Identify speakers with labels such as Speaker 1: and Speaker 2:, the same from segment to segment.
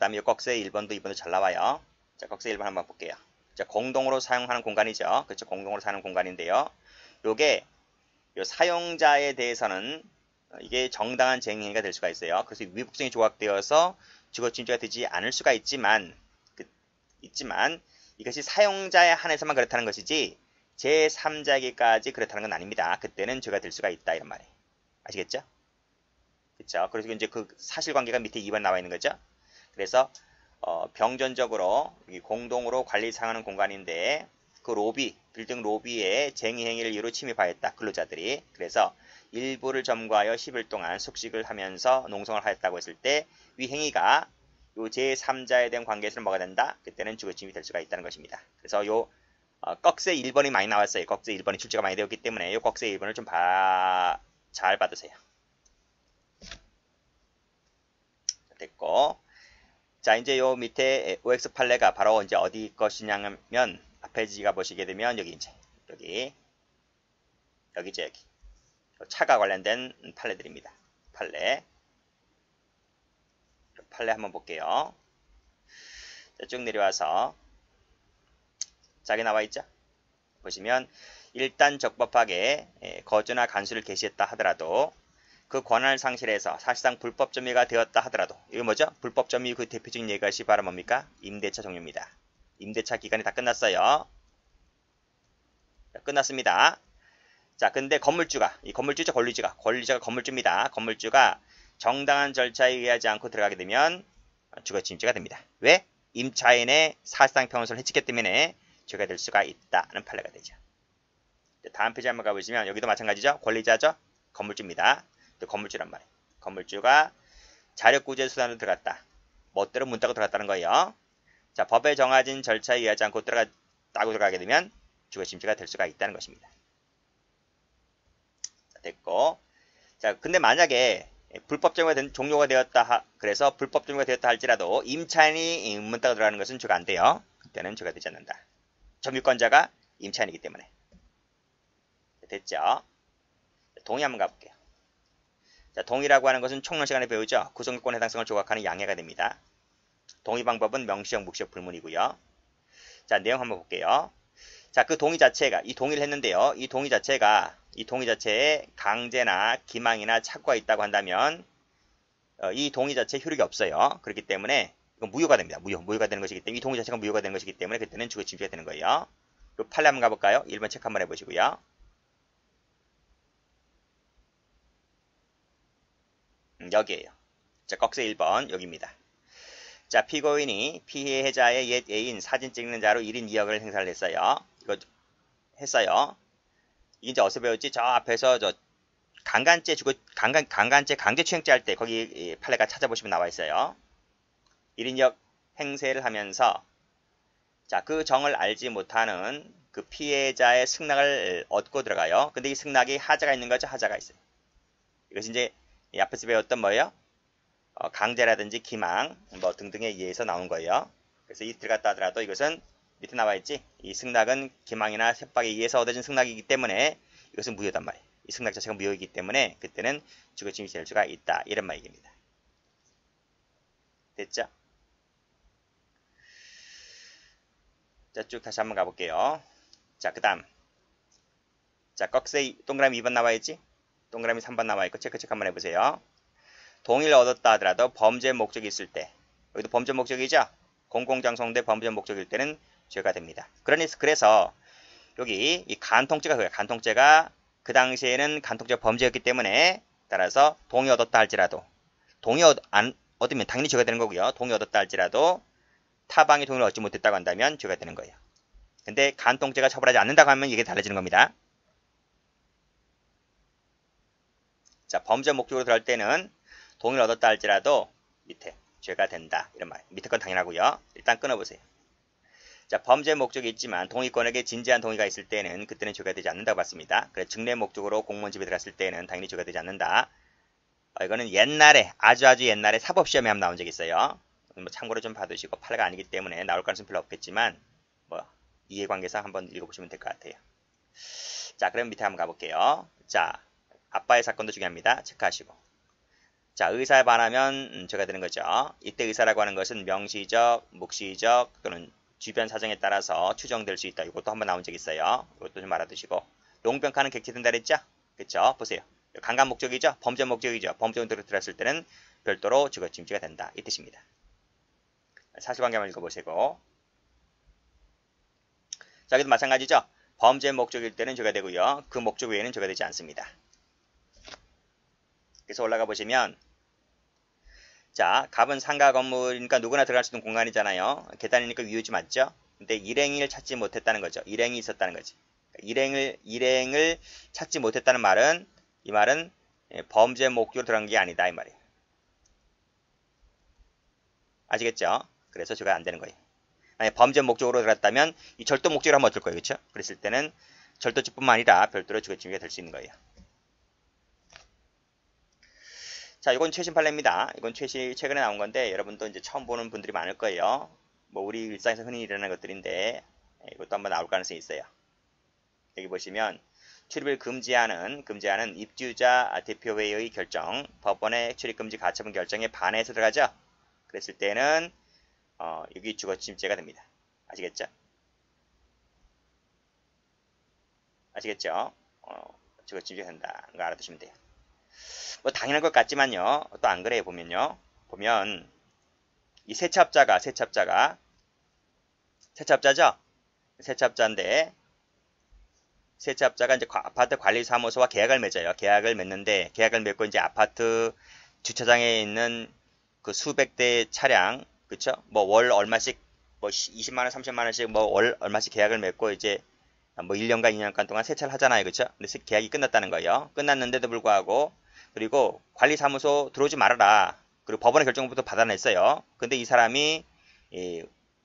Speaker 1: 다음에 꺽쇠 1번도 2번도 잘 나와요. 자, 꺽쇠 1번 한번 볼게요. 자, 공동으로 사용하는 공간이죠. 그렇죠. 공동으로 사용하는 공간인데요. 요게 요 사용자에 대해서는 이게 정당한 쟁행위가 될 수가 있어요. 그래서 위법성이 조각되어서 주거침입죄가 되지 않을 수가 있지만 이것이 사용자에 한해서만 그렇다는 것이지 제3자에게까지 그렇다는 건 아닙니다. 그때는 죄가 될 수가 있다 이런 말이에요. 아시겠죠? 그렇죠. 그래서 이제 그 사실관계가 밑에 2번 나와 있는 거죠. 그래서 병전적으로 공동으로 관리 사용하는 공간인데 그 로비, 빌딩 로비에 쟁의 행위를 이유로 침입하였다. 근로자들이. 그래서 일부를 점거하여 10일 동안 숙식을 하면서 농성을 하였다고 했을 때 위 행위가 요 제3자에 대한 관계에서는 뭐가 된다? 그때는 주거침입이 될 수가 있다는 것입니다. 그래서 요 꺽쇠 1번이 많이 나왔어요. 꺽쇠 1번이 출제가 많이 되었기 때문에 요 꺽쇠 1번을 좀 잘 받으세요. 됐고. 자, 이제 요 밑에 OX 판례가 바로 이제 어디 것이냐면 앞에 지가 보시게 되면 여기 이제 여기죠. 여기 차가 관련된 판례들입니다. 판례 한번 볼게요. 자, 쭉 내려와서 자, 여기 나와 있죠. 보시면 일단 적법하게 거주나 간수를 개시했다 하더라도 그 권한을 상실해서 사실상 불법 점유가 되었다 하더라도 이거 뭐죠? 불법 점유 그 대표적인 예것이 바로 뭡니까? 임대차 종료입니다. 임대차 기간이 다 끝났어요. 자, 끝났습니다. 자, 근데 건물주가 이 건물주죠, 권리자가 건물주입니다. 건물주가 정당한 절차에 의하지 않고 들어가게 되면 주거침입죄가 됩니다. 왜? 임차인의 사실상 평온성을 해치기 때문에 죄가 될 수가 있다는 판례가 되죠. 다음 페이지 한번 가보시면 여기도 마찬가지죠. 권리자죠. 건물주입니다. 또 건물주란 말이에요. 건물주가 자력구제 수단으로 들어갔다. 멋대로 문 따고 들어갔다는 거예요. 자, 법에 정해진 절차에 의하지 않고 따고 들어가게 되면 주거침입죄가 될 수가 있다는 것입니다. 자, 됐고. 자, 근데 만약에 불법 종료가 되었다. 그래서 불법 종료가 되었다 할지라도 임차인이 문 따고 들어가는 것은 죄가 안 돼요. 그때는 죄가 되지 않는다. 점유권자가 임차인이기 때문에. 됐죠? 동의 한번 가볼게요. 자, 동의라고 하는 것은 총론 시간에 배우죠. 구성요건 해당성을 조각하는 양해가 됩니다. 동의 방법은 명시적, 묵시적, 불문이고요. 자, 내용 한번 볼게요. 자, 그 동의 자체가 이 동의를 했는데요. 이 동의 자체에 강제나 기망이나 착오가 있다고 한다면 이 동의 자체에 효력이 없어요. 그렇기 때문에 이건 무효가 됩니다. 무효가 되는 것이기 때문에 이 동의 자체가 무효가 되는 것이기 때문에 그때는 주거침입죄가 되는 거예요. 그 판례 한번 가볼까요? 1번 체크 한번 해보시고요. 여기에요. 자, 꺽쇠 1번 여기입니다. 자, 피고인이 피해자의 옛 애인 사진 찍는 자로 1인 2역을 행사를 했어요. 이거 했어요. 이게 이제 어디서 배웠지? 저 앞에서 저 강간죄 강제추행죄 할 때 거기 판례가 찾아보시면 나와 있어요. 1인 2역 행세를 하면서 자, 그 정을 알지 못하는 그 피해자의 승낙을 얻고 들어가요. 근데 이 승낙이 하자가 있는 거죠? 하자가 있어요. 이것이 이제 앞에서 배웠던 뭐예요? 강제라든지 기망 뭐 등등에 의해서 나온 거예요. 그래서 이 들어갔다 하더라도 이것은 밑에 나와 있지. 이 승낙은 기망이나 협박에 의해서 얻어진 승낙이기 때문에 이것은 무효단 말이에요. 이 승낙 자체가 무효이기 때문에 그때는 주거침입이 될 수가 있다. 이런 말입니다. 됐죠? 자, 쭉 다시 한번 가볼게요. 자, 그 다음. 자, 꺽쇠 동그라미 2번 나와 있지? 동그라미 3번 나와 있고 체크 한번 해보세요. 동의를 얻었다 하더라도 범죄 목적이 있을 때 여기도 범죄 목적이죠? 공공장소인데 범죄 목적일 때는 죄가 됩니다. 그래서 여기 이 간통죄가 그래요. 간통죄가 그 당시에는 간통죄가 범죄였기 때문에 따라서 동의 얻었다 할지라도 동의 안 얻으면 당연히 죄가 되는 거고요. 동의 얻었다 할지라도 타방이 동의를 얻지 못했다고 한다면 죄가 되는 거예요. 근데 간통죄가 처벌하지 않는다고 하면 이게 달라지는 겁니다. 자, 범죄 목적으로 들어갈 때는 동의를 얻었다 할지라도 밑에 죄가 된다. 이런 말. 밑에 건 당연하고요. 일단 끊어보세요. 자, 범죄 목적이 있지만 동의권에게 진지한 동의가 있을 때는 그때는 죄가 되지 않는다고 봤습니다. 그래서 증례 목적으로 공무원 집에 들어갔을 때는 당연히 죄가 되지 않는다. 이거는 옛날에 아주 옛날에 사법시험에 한번 나온 적이 있어요. 뭐 참고로 좀 봐두시고 판례가 아니기 때문에 나올 가능성은 별로 없겠지만 뭐 이해관계상 한번 읽어보시면 될 것 같아요. 자, 그럼 밑에 한번 가볼게요. 자, 아빠의 사건도 중요합니다. 체크하시고. 자, 의사에 반하면 저가 되는 거죠. 이때 의사라고 하는 것은 명시적, 묵시적 또는 주변 사정에 따라서 추정될 수 있다. 이것도 한번 나온 적 있어요. 이것도 좀 알아두시고. 용병카는 객체된다 그랬죠? 그쵸? 보세요. 강간 목적이죠? 범죄 목적이죠? 범죄 목적으로 들었을 때는 별도로 주거침지가 된다. 이 뜻입니다. 사실관계 한번 읽어보시고. 자, 여기도 마찬가지죠? 범죄 목적일 때는 저가 되고요. 그 목적 외에는 저가 되지 않습니다. 그래서 올라가 보시면 자, 갑은 상가 건물이니까 누구나 들어갈 수 있는 공간이잖아요. 계단이니까 위유지 맞죠? 근데 일행을 찾지 못했다는 거죠. 일행이 있었다는 거지. 일행을 찾지 못했다는 말은 이 말은 범죄 목적으로 들어간 게 아니다 이 말이에요. 아시겠죠? 그래서 저가 안 되는 거예요. 만약 범죄 목적으로 들어갔다면 이 절도 목적으로 하면 어떨 거예요, 그렇죠? 그랬을 때는 절도죄뿐만 아니라 별도로 주거침입이 될 수 있는 거예요. 자, 이건 최신 판례입니다. 이건 최근에 나온 건데 여러분도 이제 처음 보는 분들이 많을 거예요. 뭐 우리 일상에서 흔히 일어나는 것들인데 이것도 한번 나올 가능성이 있어요. 여기 보시면 출입을 금지하는 입주자 대표회의의 결정, 법원의 출입금지 가처분 결정에 반해서 들어가죠. 그랬을 때는 여기 주거침입죄가 됩니다. 아시겠죠? 아시겠죠? 주거침입죄가 된다. 이거 알아두시면 돼요. 뭐 당연한 것 같지만요. 또 안 그래요. 보면요. 보면 이 세차업자죠. 세차업자인데 세차업자가 이제 아파트 관리사무소와 계약을 맺어요. 계약을 맺고 이제 아파트 주차장에 있는 그 수백 대 차량, 그쵸? 뭐 월 얼마씩, 뭐 20만원, 30만원씩 뭐 월 얼마씩 계약을 맺고 이제 뭐 1년간, 2년간 동안 세차를 하잖아요. 그쵸? 근데 계약이 끝났다는 거예요. 끝났는데도 불구하고, 그리고 관리사무소 들어오지 말아라. 그리고 법원의 결정부터 받아냈어요. 근데 이 사람이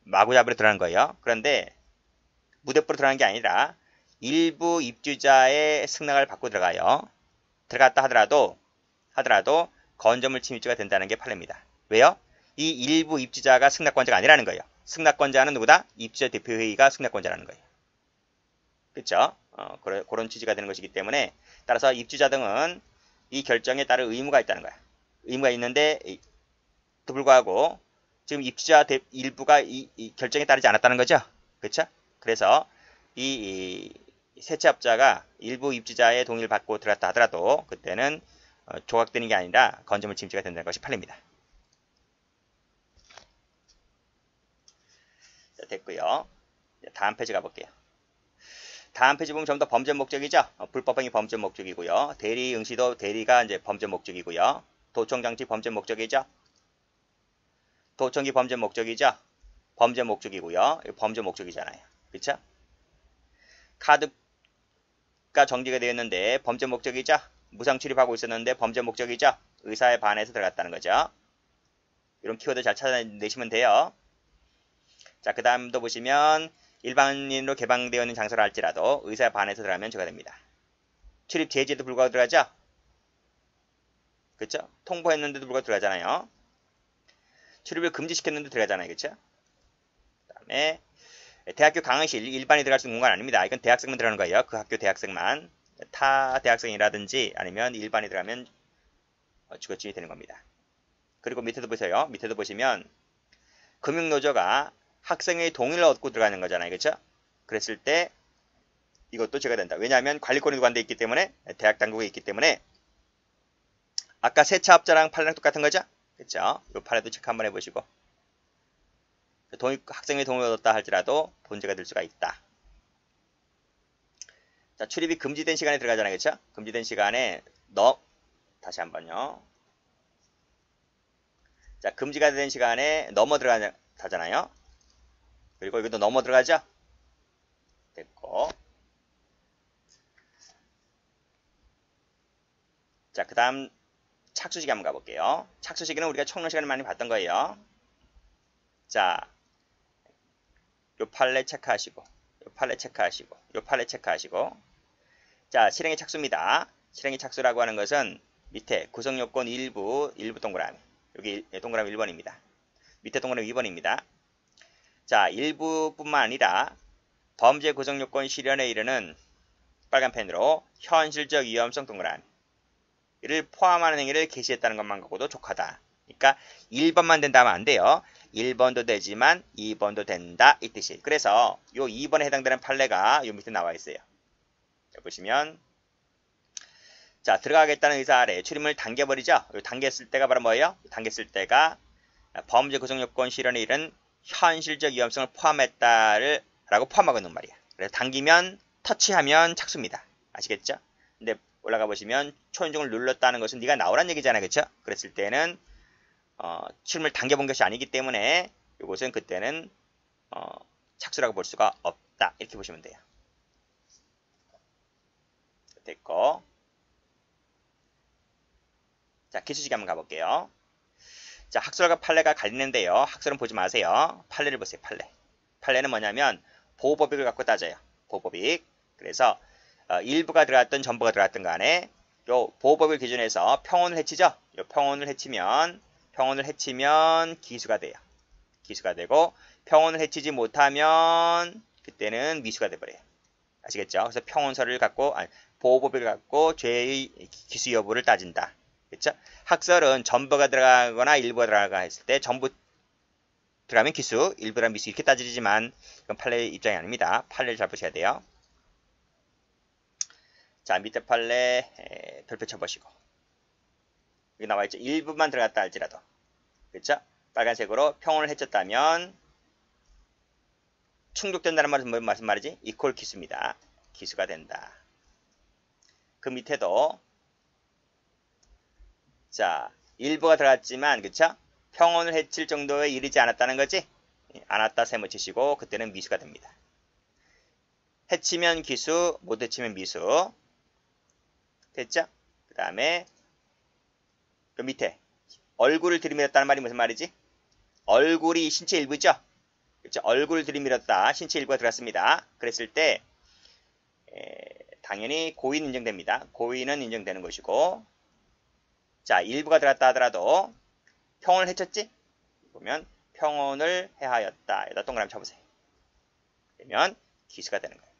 Speaker 1: 마구잡이로 들어가는 거예요. 그런데 무대포로 들어가는 게 아니라 일부 입주자의 승낙을 받고 들어가요. 들어갔다 하더라도 건조물 침입죄가 된다는 게 판례입니다. 왜요? 이 일부 입주자가 승낙권자가 아니라는 거예요. 승낙권자는 누구다? 입주자 대표회의가 승낙권자라는 거예요. 그렇죠? 그런 취지가 되는 것이기 때문에 따라서 입주자 등은 이 결정에 따른 의무가 있다는 거야. 의무가 있는데 또 불구하고 지금 입주자 일부가 이 결정에 따르지 않았다는 거죠. 그렇죠? 그래서 이 세차업자가 일부 입주자의 동의를 받고 들어갔다 하더라도 그때는 조각되는 게 아니라 건조물 침입죄가 된다는 것이 판례입니다. 자, 됐고요. 다음 페이지 가볼게요. 다음 페이지 보면 좀 더 범죄 목적이죠. 불법행위 범죄 목적이고요. 대리 응시도 대리가 이제 범죄 목적이고요. 도청장치 범죄 목적이죠. 도청기 범죄 목적이죠. 범죄 목적이고요. 범죄 목적이잖아요. 그렇죠? 카드가 정지가 되었는데 범죄 목적이죠. 무상 출입하고 있었는데 범죄 목적이죠. 의사에 반해서 들어갔다는 거죠. 이런 키워드 잘 찾아내시면 돼요. 자, 그 다음도 보시면 일반인으로 개방되어 있는 장소라 할지라도 의사에 반해서 들어가면 저가 됩니다. 출입 제지에도 불구하고 들어가죠? 그쵸? 통보했는데도 불구하고 들어가잖아요. 출입을 금지시켰는데 들어가잖아요. 그쵸? 그 다음에 대학교 강의실 일반이 들어갈 수 있는 공간 아닙니다. 이건 대학생만 들어가는 거예요. 그 학교 대학생만. 타 대학생이라든지 아니면 일반이 들어가면 주거침입이 되는 겁니다. 그리고 밑에도 보세요. 밑에도 보시면 금융노조가 학생의 동의를 얻고 들어가는 거잖아요. 그렇죠? 그랬을 때 이것도 제가 된다. 왜냐하면 관리권이 누구한테 있기 때문에 대학 당국에 있기 때문에 아까 세차업자랑 판례랑 똑같은 거죠? 그렇죠? 이 판례도 체크 한번 해보시고 학생의 동의를 얻었다 할지라도 본죄가 될 수가 있다. 자, 출입이 금지된 시간에 들어가잖아요. 그렇죠? 금지된 시간에 다시 한번요. 자, 금지가 된 시간에 넘어 들어가잖아요. 그리고 이것도 넘어 들어가죠? 됐고. 자, 그 다음 착수시기 한번 가볼게요. 착수시기는 우리가 청론 시간에 많이 봤던 거예요. 자, 요 판례 체크하시고, 요 판례 체크하시고, 요 판례 체크하시고. 자, 실행의 착수입니다. 실행의 착수라고 하는 것은 밑에 구성요건 일부 동그라미. 여기 동그라미 1번입니다. 밑에 동그라미 2번입니다. 자, 일부뿐만 아니라 범죄 구성요건 실현에 이르는 빨간 펜으로 현실적 위험성 동그라미. 를 포함하는 행위를 개시했다는 것만 갖고도 족하다. 그러니까 1번만 된다면 안 돼요. 1번도 되지만 2번도 된다 이 뜻이에요. 그래서 요 2번에 해당되는 판례가 요 밑에 나와 있어요. 보시면 자, 들어가겠다는 의사 아래 출입문을 당겨버리죠. 당겼을 때가 바로 뭐예요? 당겼을 때가 범죄 구성 요건 실현에 이른 현실적 위험성을 포함했다를 라고 포함하고 있는 말이야. 그래서 당기면 터치하면 착수입니다. 아시겠죠? 근데 올라가 보시면 초인종을 눌렀다는 것은 네가 나오란 얘기잖아요. 그렇죠? 그랬을 때는 출입문을 당겨본 것이 아니기 때문에 이것은 그때는 착수라고 볼 수가 없다. 이렇게 보시면 돼요. 됐고, 자, 기수식 한번 가볼게요. 자, 학설과 판례가 갈리는데요. 학설은 보지 마세요. 판례를 보세요. 판례. 판례는 뭐냐면 보호법익을 갖고 따져요. 보호법익. 그래서 일부가 들어갔든 전부가 들어갔든 간에 요 보호법을 기준해서 평온을 해치죠. 요 평온을 해치면 기수가 돼요. 기수가 되고 평온을 해치지 못하면 그때는 미수가 돼버려요. 아시겠죠? 그래서 평온서를 갖고 보호법을 갖고 죄의 기수 여부를 따진다. 그렇죠? 학설은 전부가 들어가거나 일부가 들어가거나 했을 때 전부 들어가면 기수, 일부랑 미수 이렇게 따지지만 이건 판례 입장이 아닙니다. 판례를 잘 보셔야 돼요. 자, 밑에 판례 별표 쳐보시고 여기 나와있죠. 일부만 들어갔다 할지라도 그렇죠? 빨간색으로 평온을 해쳤다면 충족된다는 말은 무슨 말이지? 이퀄 기수입니다. 기수가 된다. 그 밑에도 자, 일부가 들어갔지만 그쵸? 평온을 해칠 정도에 이르지 않았다는 거지? 않았다 세모 치시고 그때는 미수가 됩니다. 해치면 기수, 못 해치면 미수. 됐죠? 그 다음에 그 밑에 얼굴을 들이밀었다는 말이 무슨 말이지? 얼굴이 신체 일부죠? 그렇죠? 얼굴을 들이밀었다. 신체 일부가 들어갔습니다. 그랬을 때 당연히 고의는 인정됩니다. 고의는 인정되는 것이고 자, 일부가 들어갔다 하더라도 평온을 해쳤지? 보면 평온을 해하였다. 여기다 동그라미 쳐보세요. 그러면 기수가 되는 거예요.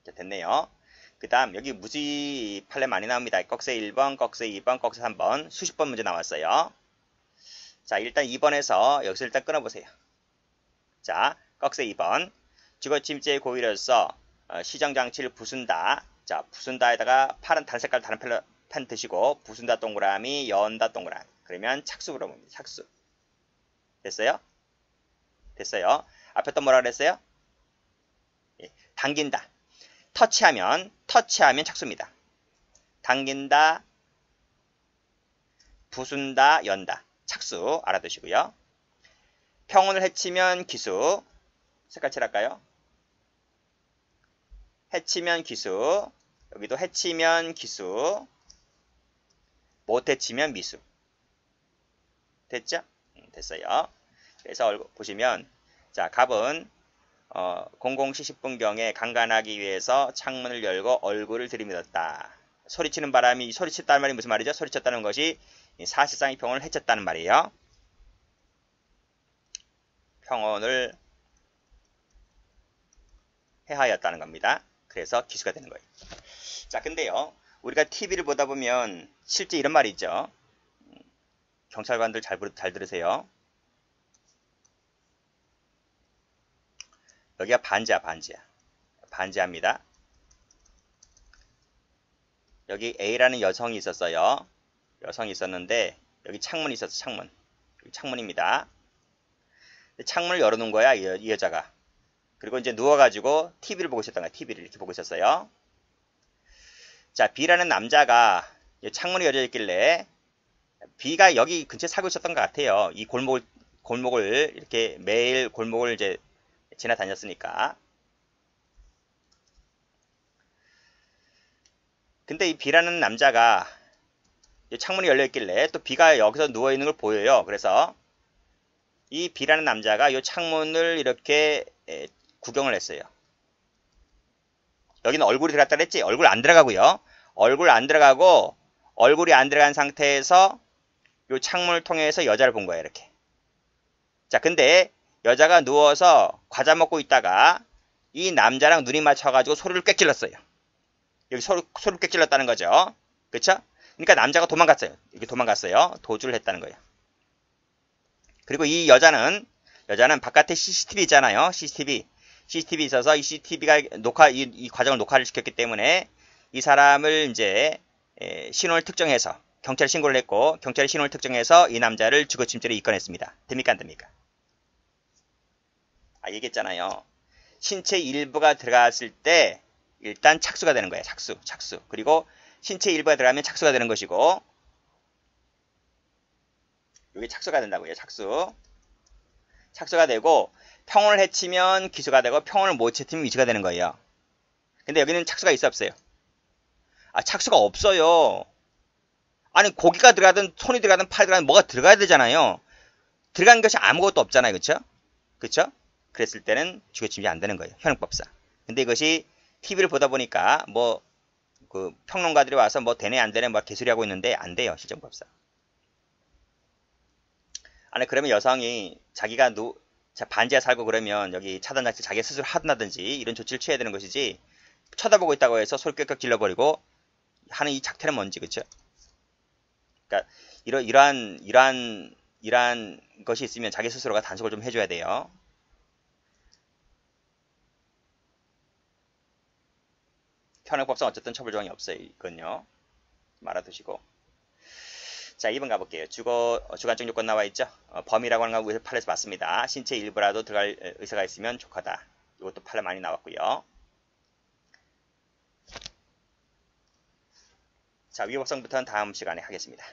Speaker 1: 자, 됐네요. 그 다음 여기 무지 판례 많이 나옵니다. 꺽쇠 1번, 꺽쇠 2번, 꺽쇠 3번 수십 번 문제 나왔어요. 자, 일단 2번에서 여기서 일단 끊어보세요. 자, 꺽쇠 2번 주거침체의 고의로서 시정장치를 부순다. 자, 부순다에다가 파란 다른 색깔 다른 펜 드시고 부순다 동그라미, 연다 동그라미. 그러면 착수로 봅니다. 착수. 됐어요? 됐어요. 앞에 또 뭐라 그랬어요? 예, 당긴다. 터치하면 착수입니다. 당긴다, 부순다, 연다. 착수 알아두시고요. 평온을 해치면 기수. 색깔 칠할까요? 해치면 기수. 여기도 해치면 기수. 못 해치면 미수. 됐죠? 됐어요. 그래서 보시면 자, 갑은 00시 10분경에 강간하기 위해서 창문을 열고 얼굴을 들이밀었다. 소리치는 바람이 소리쳤다는 말이 무슨 말이죠? 소리쳤다는 것이 사실상 이 평온을 해쳤다는 말이에요. 평온을 해하였다는 겁니다. 그래서 기수가 되는 거예요. 자, 근데요. 우리가 TV를 보다 보면 실제 이런 말이 있죠. 경찰관들 잘 들으세요. 여기가 반지하. 반지하입니다. 여기 A라는 여성이 있었어요. 여성이 있었는데 여기 창문이 있었어. 창문. 여기 창문입니다. 창문을 열어놓은 거야. 이 여자가. 그리고 이제 누워가지고 TV를 보고 있었던 거야. TV를 이렇게 보고 있었어요. 자, B라는 남자가 창문이 열려 있길래 B가 여기 근처에 살고 있었던 것 같아요. 이 골목을 이렇게 매일 골목을 이제 지나다녔으니까. 근데 이 B라는 남자가 창문이 열려 있길래 또 B가 여기서 누워 있는 걸 보여요. 그래서 이 B라는 남자가 이 창문을 이렇게 구경을 했어요. 여기는 얼굴이 들어갔다 그랬지? 얼굴 안 들어가고요. 얼굴 안 들어가고 얼굴이 안 들어간 상태에서 이 창문을 통해서 여자를 본 거예요. 이렇게. 자, 근데 여자가 누워서 과자 먹고 있다가 이 남자랑 눈이 맞춰가지고 소리를 꽥 질렀어요. 여기 소름깨 찔렀다는 거죠. 그쵸? 그러니까 남자가 도망갔어요. 이렇게 도망갔어요. 도주를 했다는 거예요. 그리고 이 여자는 바깥에 CCTV 있잖아요. CCTV 있어서 이 CCTV가 이 과정을 녹화를 시켰기 때문에 이 사람을 이제 신원을 특정해서 경찰에 신고를 했고, 경찰이 신원을 특정해서 이 남자를 주거침입죄로 입건했습니다. 됩니까 안 됩니까? 얘기했잖아요. 신체 일부가 들어갔을 때 일단 착수가 되는 거예요. 착수. 그리고 신체 일부가 들어가면 착수가 되는 것이고, 여기 착수가 된다고요. 착수가 되고, 평온을 해치면 기소가 되고, 평온을 못 해치면 위조가 되는 거예요. 근데 여기는 착수가 있어 없어요? 착수가 없어요. 아니, 고기가 들어가든 손이 들어가든 팔이 들어가든 뭐가 들어가야 되잖아요. 들어간 것이 아무것도 없잖아요. 그쵸? 그랬을 때는 주거침입이 안 되는 거예요. 현행법상. 근데 이것이 TV를 보다 보니까 평론가들이 와서 되네 안 되네 개소리 하고 있는데 안 돼요. 실정법상. 아니, 그러면 여성이 자기가 반지하 살고 그러면 여기 차단 장치 자기 스스로 한다든지 이런 조치를 취해야 되는 것이지, 쳐다보고 있다고 해서 소리 꽥꽥 질러버리고 하는 이 작태는 뭔지, 그쵸? 그러니까 이러한 것이 있으면 자기 스스로가 단속을 좀 해줘야 돼요. 현행법상 어쨌든 처벌 조항이 없어요. 이건요. 알아두시고. 자, 2번 가볼게요. 주관적 요건 나와 있죠? 범위라고 하는 건 판례에서 봤습니다. 신체 일부라도 들어갈 의사가 있으면 족하다. 이것도 판례 많이 나왔고요. 자, 위법성부터는 다음 시간에 하겠습니다.